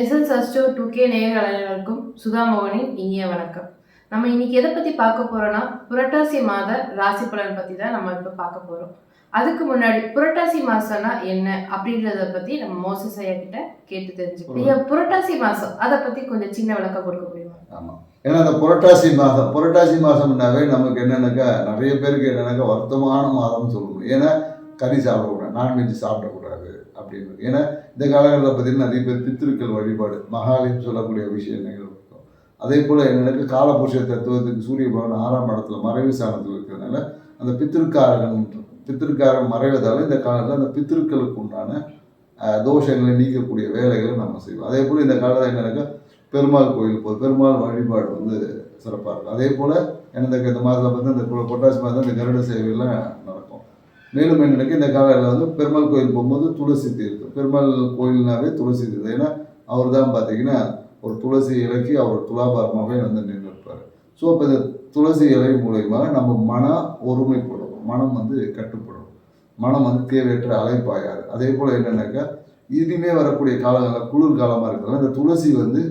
SSSTO 2K நேயர்கள் அனைவருக்கும் சுதா மோகனின் இனிய வணக்கம். நம்ம இன்னைக்கு எதை பத்தி பார்க்க போறோம்னா புரட்டாசி மாத ராசி பலன் பத்தி தான் நம்ம இப்ப பார்க்க போறோம். அதுக்கு முன்னாடி புரட்டாசி மாசம்னா என்ன அப்படின்றத பத்தி நம்ம மோசஸ் ஐயா கிட்ட கேட்டு தெரிஞ்சுக்கணும். ஐயா, புரட்டாசி மாசம் அதை பத்தி கொஞ்சம் சின்ன விளக்கம் கொடுக்க முடியுமா? ஆமா, ஏன்னா அந்த புரட்டாசி மாசம்னாவே நமக்கு என்னன்னாக்கா நிறைய பேருக்கு என்னன்னாக்கா வருத்தமான மாதம்னு சொல்லணும். ஏன்னா கறி சாப்பிடக்கூடாது, நான்வெஜ் சாப்பிடக்கூடாது அப்படின்னு. ஏன்னா இந்த காலங்களில் பார்த்தீங்கன்னா நிறைய பேர் பித்திருக்கள் வழிபாடு மகாலயம் சொல்லக்கூடிய விஷயங்கள் இருக்கும். அதே போல் என்னென்னாக்கா காலபுருஷ தத்துவத்துக்கு சூரிய பகவான் 6ஆம் இடத்துல மறைவு ஸ்தானத்தில் இருக்கிறதுனால அந்த பித்திருக்காரன் மறைவதால் இந்த காலத்தில் அந்த பித்திருக்களுக்கு உண்டான தோஷங்களை நீக்கக்கூடிய வேலைகளை நம்ம செய்வோம். அதே போல் இந்த காலத்தில் என்னென்னாக்கா பெருமாள் கோயில் பெருமாள் வழிபாடு வந்து சிறப்பாக இருக்கும். அதே போல் இந்த மாதத்தில் பார்த்து இந்த புரட்டாசி மாதம் இந்த கருட சேவையெல்லாம் நடக்கும். மேலும் என்னென்னாக்கா இந்த காலையில் வந்து பெருமாள் கோயில் போகும்போது துளசி தீர்த்தம், பெருமாள் கோயில்னாவே துளசி தீர்த்தம். ஏன்னா அவர் தான் பார்த்தீங்கன்னா ஒரு துளசி இலைக்கு அவர் துலாபாரமாகவே வந்து நின்று இருப்பார். ஸோ இப்போ இந்த துளசி இலை மூலயமா நம்ம மனம் ஒருமைப்படும், மனம் வந்து கட்டுப்படும், மனம் வந்து தேவையற்ற அலைப்பாயாது. அதே போல் என்னென்னாக்கா இனிமே வரக்கூடிய காலங்களில் குளிர் காலமாக இருக்கிறதுனால இந்த துளசி வந்து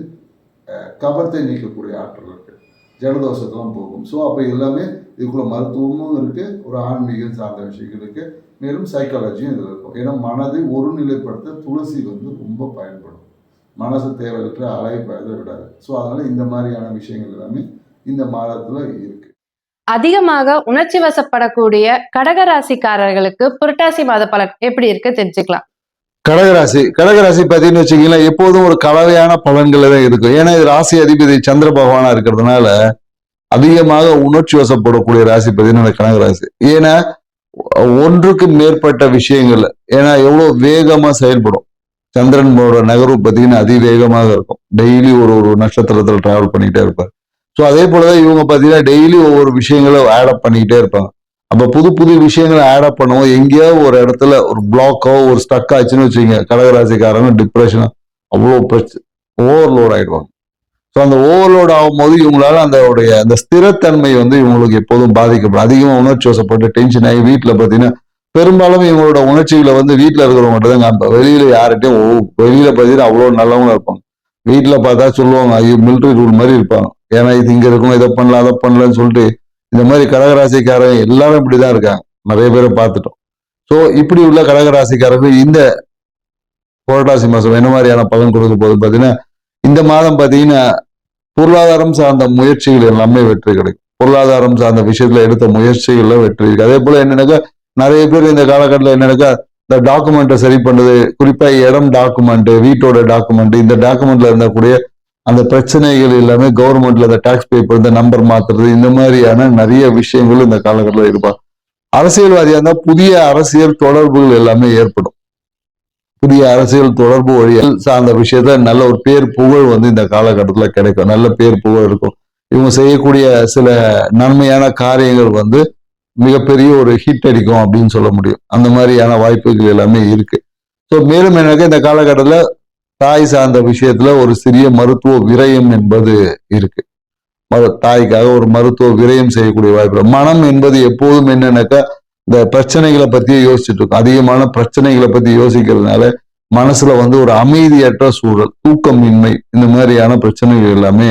கபத்தை நீக்கக்கூடிய ஆற்றல் இருக்குது, ஜலதோஷத்தெல்லாம் போகும். ஸோ அப்போ எல்லாமே இதுக்குள்ள மருத்துவமும் இருக்குது, ஒரு ஆன்மீகம் சார்ந்த விஷயங்கள் இருக்குது, மேலும் சைக்காலஜியும் இதில் இருக்கும். ஏன்னா மனதை ஒருநிலைப்படுத்த துளசி வந்து ரொம்ப பயன்படும், மனசு தேவையற்ற அலைப்பாயதை விடாது. ஸோ அதனால் இந்த மாதிரியான விஷயங்கள் எல்லாமே இந்த மாதத்தில் இருக்குது. அதிகமாக உணர்ச்சி வசப்படக்கூடிய கடகராசிக்காரர்களுக்கு புரட்டாசி மாத பலன் எப்படி இருக்கு தெரிஞ்சுக்கலாம். கடகராசி பார்த்தீங்கன்னு வச்சுக்கீங்களா, எப்போதும் ஒரு கலவையான பலன்கள் தான் இருக்கும். ஏன்னா இது ராசி அதிபதி சந்திர பகவானா இருக்கிறதுனால அதிகமாக உணர்ச்சி வசப்படக்கூடிய ராசி பார்த்தீங்கன்னா அந்த கடகராசி. ஏன்னா ஒன்றுக்கு மேற்பட்ட விஷயங்கள், ஏன்னா எவ்வளோ வேகமாக செயல்படும். சந்திரனோட நகர்வு பார்த்தீங்கன்னா அதிவேகமாக இருக்கும். டெய்லி ஒரு நட்சத்திரத்தில் டிராவல் பண்ணிக்கிட்டே இருப்பார். ஸோ அதே போலதான் இவங்க பார்த்தீங்கன்னா டெய்லி ஒவ்வொரு விஷயங்களை ஆடப் பண்ணிக்கிட்டே இருப்பாங்க. அப்போ புது விஷயங்களை ஆடப் பண்ணுவோம். எங்கேயோ ஒரு இடத்துல ஒரு பிளாக்கோ ஒரு ஸ்டக் ஆச்சுன்னு வச்சுக்கோங்க, கடகராசிக்காரங்க டிப்ரெஷன் அவ்வளோ ஓவர்லோட் ஆயிடுவாங்க. ஸோ அந்த ஓவர்லோட் ஆகும்போது இவங்களால அந்த ஸ்திரத்தன்மை வந்து இவங்களுக்கு எப்போதும் பாதிக்கப்படும். அதிகமாக உணர்ச்சி வசப்பட்டு டென்ஷன் ஆகி வீட்டில் பார்த்தீங்கன்னா பெரும்பாலும் இவங்களோட உணர்ச்சிகளை வந்து வீட்டில் இருக்கிறவங்க தான் காமிப்பாங்க. வெளியில யார்கிட்டையும் வெளியில பார்த்தீங்கன்னா அவ்வளோ நல்லவங்க இருப்பாங்க. வீட்டில் பார்த்தா சொல்லுவாங்க ஐயோ மிலிட்ரி ரூல் மாதிரி இருப்பாங்க. ஏன்னா இது இங்கே இருக்கும், இதை பண்ணலாம் அதை பண்ணலன்னு சொல்லிட்டு இந்த மாதிரி கடகராசிக்காரங்க எல்லாரும் இப்படிதான் இருக்காங்க, நிறைய பேரை பார்த்துட்டோம். ஸோ இப்படி உள்ள கடகராசிக்காரர்கள் இந்த புரட்டாசி மாதம் என்ன மாதிரியான பலன் கொடுக்க போகுது பார்த்தீங்கன்னா, இந்த மாதம் பார்த்தீங்கன்னா பொருளாதாரம் சார்ந்த முயற்சிகள் எல்லாமே வெற்றி கிடைக்கும். பொருளாதாரம் சார்ந்த விஷயத்துல எடுத்த முயற்சிகள்ல வெற்றி இருக்கு. அதே போல என்னன்னாக்கா நிறைய பேர் இந்த காலகட்டத்தில் என்னன்னாக்கா இந்த டாக்குமெண்ட்டை சரி பண்ணுறது, குறிப்பா இடம் டாக்குமெண்ட், வீட்டோட டாக்குமெண்ட், இந்த டாக்குமெண்ட்ல இருந்தக்கூடிய அந்த பிரச்சனைகள் எல்லாமே கவர்மெண்ட்ல இந்த டாக்ஸ் பே பண்ணுறது, நம்பர் மாத்துறது, இந்த மாதிரியான நிறைய விஷயங்கள் இந்த காலகட்டத்தில் இருப்பாங்க. அரசியல்வாதியா இருந்தால் புதிய அரசியல் தொடர்புகள் எல்லாமே ஏற்படும். புதிய அரசியல் தொடர்பு வழிகள் சார்ந்த விஷயத்த நல்ல ஒரு பேர் புகழ் வந்து இந்த காலகட்டத்தில் கிடைக்கும், நல்ல பேர் புகழ் இருக்கும். இவங்க செய்யக்கூடிய சில நன்மையான காரியங்கள் வந்து மிகப்பெரிய ஒரு ஹிட் அடிக்கும் அப்படின்னு சொல்ல முடியும். அந்த மாதிரியான வாய்ப்புகள் எல்லாமே இருக்கு. ஸோ மேலும் எனக்கு இந்த காலகட்டத்தில் தாய் சார்ந்த விஷயத்துல ஒரு சிறிய மருத்துவ விரயம் என்பது இருக்கு. தாய்க்காக ஒரு மருத்துவ விரயம் செய்யக்கூடிய வாய்ப்பு. மனம் என்பது எப்போதும் என்னன்னாக்கா இந்த பிரச்சனைகளை பத்தியே யோசிச்சுட்டு இருக்கும். அதிகமான பிரச்சனைகளை பத்தி யோசிக்கிறதுனால மனசுல வந்து ஒரு அமைதியற்ற சூழல், தூக்கமின்மை, இந்த மாதிரியான பிரச்சனைகள் எல்லாமே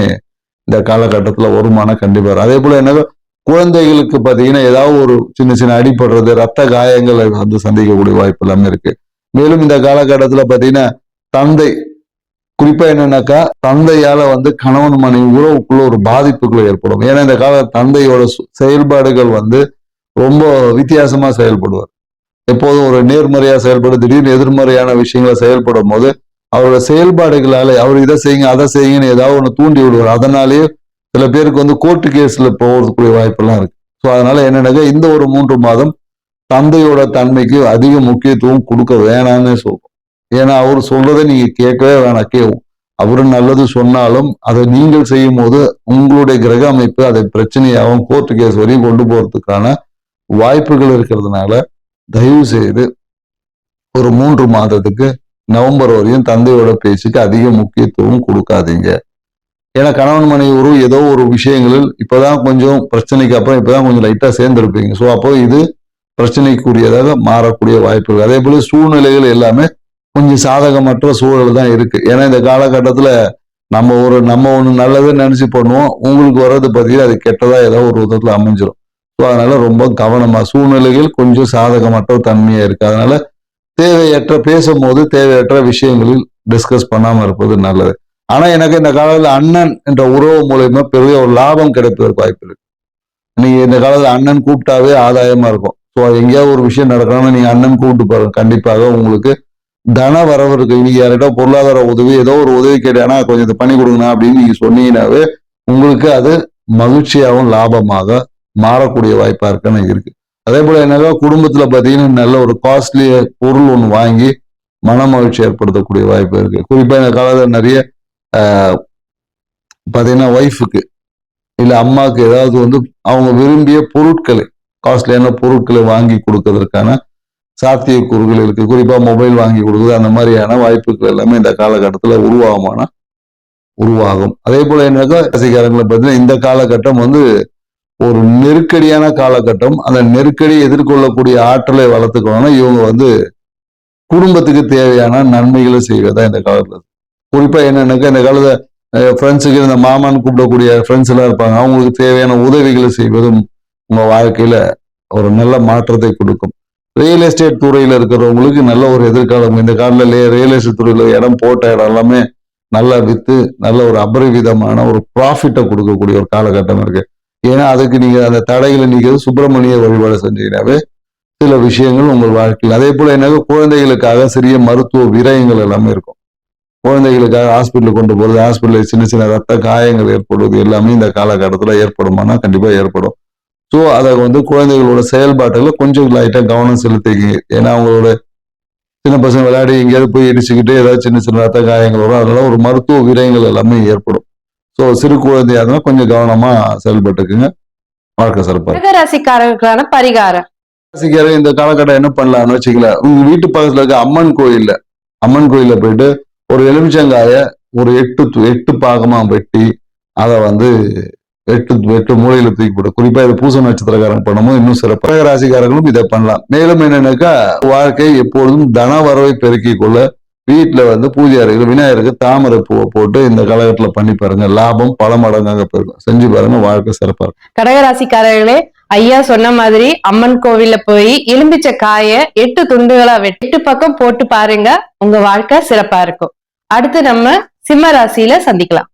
இந்த காலகட்டத்துல வருமானம் கண்டிப்பா. அதே போல என்னன்னா குழந்தைகளுக்கு பார்த்தீங்கன்னா ஏதாவது ஒரு சின்ன அடிபடுறது, ரத்த காயங்களை வந்து சந்திக்கக்கூடிய வாய்ப்பு எல்லாமே இருக்கு. மேலும் இந்த காலகட்டத்தில் பார்த்தீங்கன்னா தந்தை, குறிப்பா என்னன்னாக்கா தந்தையால வந்து கணவன் மனைவி உறவுக்குள்ள ஒரு பாதிப்புகள் ஏற்படும். ஏன்னா இந்த கால தந்தையோட செயல்பாடுகள் வந்து ரொம்ப வித்தியாசமா செயல்படுவார். எப்போதும் ஒரு நேர்மறையா செயல்படும், திடீர்னு எதிர்மறையான விஷயங்களை செயல்படும் போது அவரோட செயல்பாடுகளால அவர் இதை செய்யுங்க அதை செய்யுங்கன்னு ஏதாவது ஒன்று தூண்டி விடுவார். அதனாலேயே சில பேருக்கு வந்து கோர்ட்டு கேஸ்ல போகிறதுக்குரிய வாய்ப்பெல்லாம் இருக்கு. ஸோ அதனால என்னன்னாக்கா இந்த ஒரு 3 மாதம் தந்தையோட தன்மைக்கு அதிக முக்கியத்துவம் கொடுக்க வேணாம்னு சொல்றோம். ஏன்னா அவர் சொல்றதை நீங்க கேட்கவே வேணாம், கேவும். அவரு நல்லது சொன்னாலும் அதை நீங்கள் செய்யும் போது உங்களுடைய கிரக அமைப்பு அதை பிரச்சனையாகவும் கோர்ட்டு கேஸ் வரையும் கொண்டு போறதுக்கான வாய்ப்புகள் இருக்கிறதுனால தயவு செய்து ஒரு 3 மாதத்துக்கு நவம்பர் வரையும் தந்தையோட பேச்சுக்கு அதிக முக்கியத்துவம் கொடுக்காதீங்க. ஏன்னா கணவன் மனைவி உறவு ஏதோ ஒரு விஷயங்களில் இப்பதான் கொஞ்சம் பிரச்சனைக்கு அப்புறம் இப்பதான் கொஞ்சம் லைட்டா சேர்ந்துருப்பீங்க. ஸோ அப்போ இது பிரச்சனைக்குரியதாக மாறக்கூடிய வாய்ப்புகள். அதே போல சூழ்நிலைகள் எல்லாமே கொஞ்சம் சாதகமற்ற சூழல் தான் இருக்கு. ஏன்னா இந்த காலகட்டத்துல நம்ம ஒண்ணு நல்லதுன்னு நினைச்சு பண்ணுவோம். உங்களுக்கு வர்றது பார்த்தீங்கன்னா அது கெட்டதா ஏதோ ஒரு விதத்துல அமைஞ்சிடும். ஸோ அதனால ரொம்ப கவனமா, சூழ்நிலைகள் கொஞ்சம் சாதகமற்ற தன்மையா இருக்கு. அதனால பேசும்போது தேவையற்ற விஷயங்களில் டிஸ்கஸ் பண்ணாம இருப்பது நல்லது. ஆனா எனக்கு இந்த காலத்துல அண்ணன் என்ற உறவு மூலயமா பெரிய ஒரு லாபம் கிடைப்பதற்கு வாய்ப்பு இருக்கு. நீங்க இந்த காலத்துல அண்ணன் கூப்பிட்டாவே ஆதாயமா இருக்கும். ஸோ எங்கேயாவது ஒரு விஷயம் நடக்கணும்னா நீங்க அண்ணன் கூப்பிட்டு பாருங்க, கண்டிப்பாக உங்களுக்கு தன வரவு இருக்கு. நீங்க யார்கிட்ட பொருளாதார உதவி, ஏதோ ஒரு உதவி கேட்டேன்னா கொஞ்சம் இதை பண்ணி கொடுங்க அப்படின்னு நீங்க சொன்னீங்கன்னாவே உங்களுக்கு அது மகிழ்ச்சியாகவும் லாபமாக மாறக்கூடிய வாய்ப்பா இருக்குன்னு இருக்கு. அதே போல என்னன்னா குடும்பத்துல பாத்தீங்கன்னா நல்ல ஒரு காஸ்ட்லி பொருள் ஒன்று வாங்கி மன மகிழ்ச்சி ஏற்படுத்தக்கூடிய வாய்ப்பு இருக்கு. குறிப்பா இந்த காலத்துல நிறைய பாத்தீங்கன்னா ஒய்ஃபுக்கு இல்ல அம்மாவுக்கு ஏதாவது அவங்க விரும்பிய பொருட்களை, காஸ்ட்லியான பொருட்களை வாங்கி கொடுக்கறதுக்கான சாத்தியக்கூறுகள் இருக்கு. குறிப்பா மொபைல் வாங்கி கொடுக்குறது, அந்த மாதிரியான வாய்ப்புகள் எல்லாமே இந்த காலகட்டத்துல உருவாகும். அதே போல என்னக்கா ராசிக்காரங்களை பார்த்தீங்கன்னா இந்த காலகட்டம் ஒரு நெருக்கடியான காலகட்டம். அந்த நெருக்கடியை எதிர்கொள்ளக்கூடிய ஆற்றலை வளர்த்துக்கணும்னா இவங்க குடும்பத்துக்கு தேவையான நன்மைகளை செய்வதா இந்த காலத்துல. குறிப்பா என்னன்னாக்கா இந்த காலத்துல ஃப்ரெண்ட்ஸுக்கு இந்த மாமான்னு கூப்பிடக்கூடிய ஃப்ரெண்ட்ஸ் எல்லாம் இருப்பாங்க. அவங்களுக்கு தேவையான உதவிகளை செய்வதும் உங்க வாழ்க்கையில ஒரு நல்ல மாற்றத்தை கொடுக்கும். ரியல் எஸ்டேட் துறையில இருக்கிறவங்களுக்கு நல்ல ஒரு எதிர்காலம். இந்த காலத்துல ரியல் எஸ்டேட் துறையில இடம் போட்ட இடம் எல்லாமே நல்லா வித்து நல்ல ஒரு அபரிவிதமான ஒரு ப்ராஃபிட்டை கொடுக்கக்கூடிய ஒரு காலகட்டம் இருக்கு. ஏன்னா அதுக்கு நீங்க அந்த தடைகளை நீங்க சுப்பிரமணிய வழிபாடு செஞ்சீங்கன்னாவே சில விஷயங்கள் உங்கள் வாழ்க்கையில். அதே போல என்ன குழந்தைகளுக்காக சிறிய மருத்துவ விரயங்கள் எல்லாமே இருக்கும். குழந்தைகளுக்காக ஹாஸ்பிட்டலுக்கு கொண்டு போறது, ஹாஸ்பிட்டலில் சின்ன சின்ன ரத்த காயங்கள் ஏற்படுவது எல்லாமே இந்த காலகட்டத்தில் ஏற்படுமானா கண்டிப்பா ஏற்படும். ஸோ அதை குழந்தைகளோட செயல்பாட்டுல கொஞ்சம் லைட்டா கவனம் செலுத்திக்கிங்க. ஏன்னா அவங்களோட சின்ன பசங்க விளையாடி எங்கேயாவது போய் இடிச்சுக்கிட்டு ஏதாவது சின்ன சின்ன ரத்த காயங்கள் வரும். அதனால ஒரு மருத்துவ விரயங்கள் எல்லாமே ஏற்படும். ஸோ சிறு குழந்தையா இருந்தாலும் கொஞ்சம் கவனமா செயல்பட்டுக்குங்க. வாழ்க்கை சிறப்பாக. ராசிக்காரர்களுக்கான பரிகாரம். ராசிக்காரர் இந்த காலகட்டம் என்ன பண்ணலாம்னு வச்சுக்கல, உங்க வீட்டு பக்கத்துல இருக்க அம்மன் கோயில்ல போயிட்டு ஒரு எலுமிச்சங்காய ஒரு 8 பாகமா வெட்டி அதை 8 மூலையில தூக்கி போட்டு, குறிப்பா இது பூச நட்சத்திரக்காரங்க பண்ணும்போது இன்னும் சிறப்பு. ராசிக்காரர்களும் இதை பண்ணலாம். மேலும் என்னன்னாக்கா வாழ்க்கை எப்பொழுதும் தன வரவை பெருக்கிக் கொள்ள வீட்டுல பூஜை அறைகள் விநாயகருக்கு தாமரை பூவை போட்டு இந்த காலகட்டத்துல பண்ணி பாருங்க. லாபம் பல மடங்காக பெருகும். செஞ்சு பாருங்க, வாழ்க்கை சிறப்பா இருக்கும். கடகராசிக்காரர்களே, ஐயா சொன்ன மாதிரி அம்மன் கோவில்ல போய் எலும்பிச்ச காய 8 துண்டுகளா வெட்டி 8 பக்கம் போட்டு பாருங்க, உங்க வாழ்க்கை சிறப்பா இருக்கும். அடுத்து நம்ம சிம்ம ராசியில சந்திக்கலாம்.